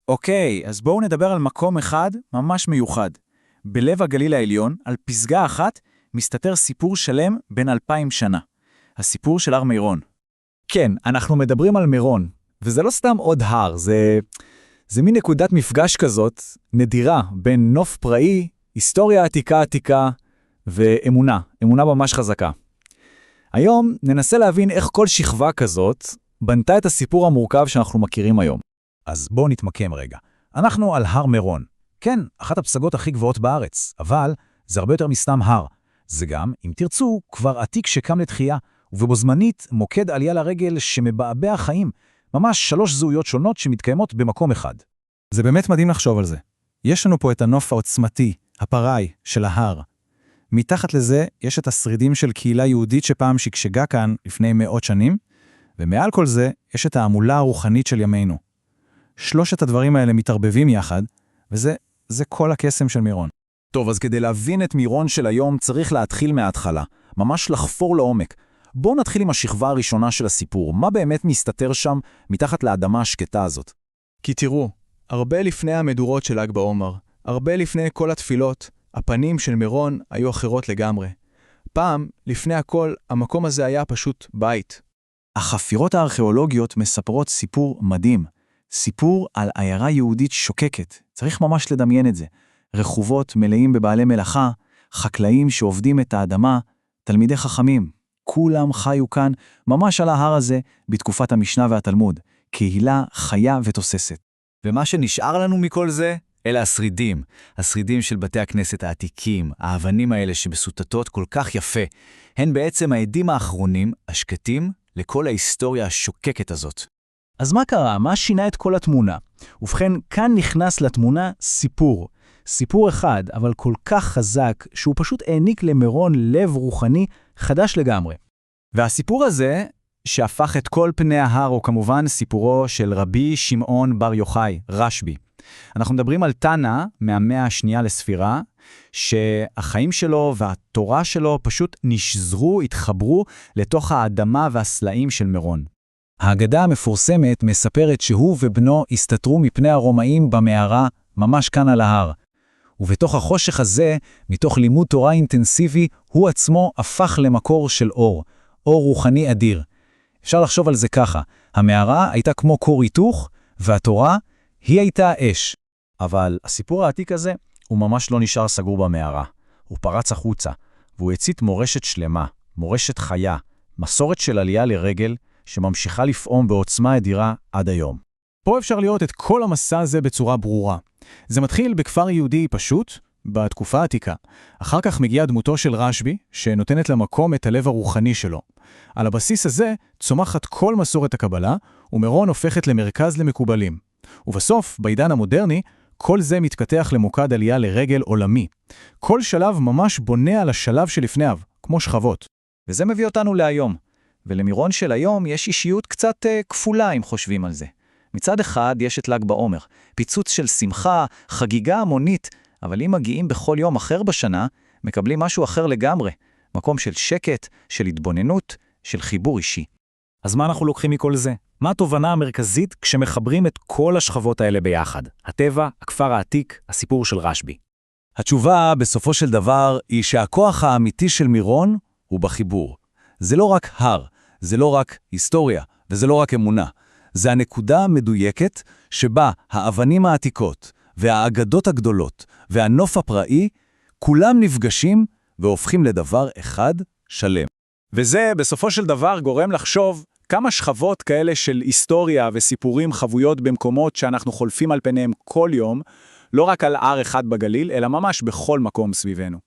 אוקיי, אז בואו נדבר על מקום אחד ממש מיוחד. בלב הגליל העליון, על פסגה אחת, מסתתר סיפור שלם בין 2000 שנה. הסיפור של הר מירון. כן, אנחנו מדברים על מירון, וזה לא סתם עוד הר, זה מין נקודת מפגש כזאת, נדירה, בין נוף פראי, היסטוריה עתיקה ואמונה, אמונה ממש חזקה. היום ננסה להבין איך כל שכבה כזאת בנתה את הסיפור המורכב שאנחנו מכירים היום. אז בואו נתמקם רגע. אנחנו על הר מירון. כן, אחת הפסגות הכי גבוהות בארץ, אבל זה הרבה יותר מסתם הר. זה גם, אם תרצו, כבר עתיק שקם לתחייה, ובו זמנית מוקד עלייה לרגל שמבעבע חיים, ממש 3 זהויות שונות שמתקיימות במקום אחד. זה באמת מדהים לחשוב על זה. יש לנו פה את הנוף העוצמתי, הפראי של ההר. מתחת לזה יש את השרידים של קהילה יהודית שפעם שקשגה כאן לפני מאות שנים, ומעל כל זה יש את העמולה הרוחנית של ימינו. 3 הדברים האלה מתערבבים יחד, וזה כל הקסם של מירון. טוב, אז כדי להבין את מירון של היום צריך להתחיל מההתחלה, ממש לחפור לעומק. בואו נתחיל עם השכבה הראשונה של הסיפור. מה באמת מסתתר שם מתחת לאדמה השקטה הזאת? כי תראו, הרבה לפני המדורות של ל"ג בעומר, הרבה לפני כל התפילות, הפנים של מירון היו אחרות לגמרי. פעם, לפני הכל, המקום הזה היה פשוט בית. החפירות הארכיאולוגיות מספרות סיפור מדהים. סיפור על עיירה יהודית שוקקת. צריך ממש לדמיין את זה. רחובות מלאים בבעלי מלאכה, חקלאים שעובדים את האדמה, תלמידי חכמים. כולם חיו כאן, ממש על ההר הזה, בתקופת המשנה והתלמוד. קהילה חיה ותוססת. ומה שנשאר לנו מכל זה, אלה השרידים. השרידים של בתי הכנסת העתיקים, האבנים האלה שמסוטטות כל כך יפה. הן בעצם העדים האחרונים, השקטים, לכל ההיסטוריה השוקקת הזאת. אז מה קרה? מה שינה את כל התמונה? ובכן, כאן נכנס לתמונה סיפור. סיפור אחד, אבל כל כך חזק, שהוא פשוט העניק למירון לב רוחני חדש לגמרי. והסיפור הזה, שהפך את כל פני ההר, הוא כמובן סיפורו של רבי שמעון בר יוחאי, רשב"י. אנחנו מדברים על תנא מהמאה השנייה לספירה, שהחיים שלו והתורה שלו פשוט נשזרו, התחברו לתוך האדמה והסלעים של מירון. האגדה המפורסמת מספרת שהוא ובנו הסתתרו מפני הרומאים במערה, ממש כאן על ההר. ובתוך החושך הזה, מתוך לימוד תורה אינטנסיבי, הוא עצמו הפך למקור של אור, אור רוחני אדיר. אפשר לחשוב על זה ככה, המערה הייתה כמו כור היתוך, והתורה היא הייתה אש. אבל הסיפור העתיק הזה הוא ממש לא נשאר סגור במערה. הוא פרץ החוצה, והוא הצית מורשת שלמה, מורשת חיה, מסורת של עלייה לרגל, שממשיכה לפעום בעוצמה אדירה עד היום. פה אפשר לראות את כל המסע הזה בצורה ברורה. זה מתחיל בכפר יהודי פשוט, בתקופה העתיקה. אחר כך מגיעה דמותו של רשב"י, שנותנת למקום את הלב הרוחני שלו. על הבסיס הזה צומחת כל מסורת הקבלה, ומירון הופכת למרכז למקובלים. ובסוף, בעידן המודרני, כל זה מתפתח למוקד עלייה לרגל עולמי. כל שלב ממש בונה על השלב שלפניו, כמו שכבות. וזה מביא אותנו להיום. ולמירון של היום יש אישיות קצת כפולה אם חושבים על זה. מצד אחד יש את ל"ג בעומר, פיצוץ של שמחה, חגיגה המונית, אבל אם מגיעים בכל יום אחר בשנה, מקבלים משהו אחר לגמרי, מקום של שקט, של התבוננות, של חיבור אישי. אז מה אנחנו לוקחים מכל זה? מה התובנה המרכזית כשמחברים את כל השכבות האלה ביחד? הטבע, הכפר העתיק, הסיפור של רשב"י. התשובה בסופו של דבר היא שהכוח האמיתי של מירון הוא בחיבור. זה לא רק הר, זה לא רק היסטוריה, וזה לא רק אמונה. זה הנקודה המדויקת שבה האבנים העתיקות והאגדות הגדולות והנוף הפראי, כולם נפגשים והופכים לדבר אחד שלם. וזה בסופו של דבר גורם לחשוב כמה שכבות כאלה של היסטוריה וסיפורים חבויות במקומות שאנחנו חולפים על פניהם כל יום, לא רק על הר אחד בגליל, אלא ממש בכל מקום סביבנו.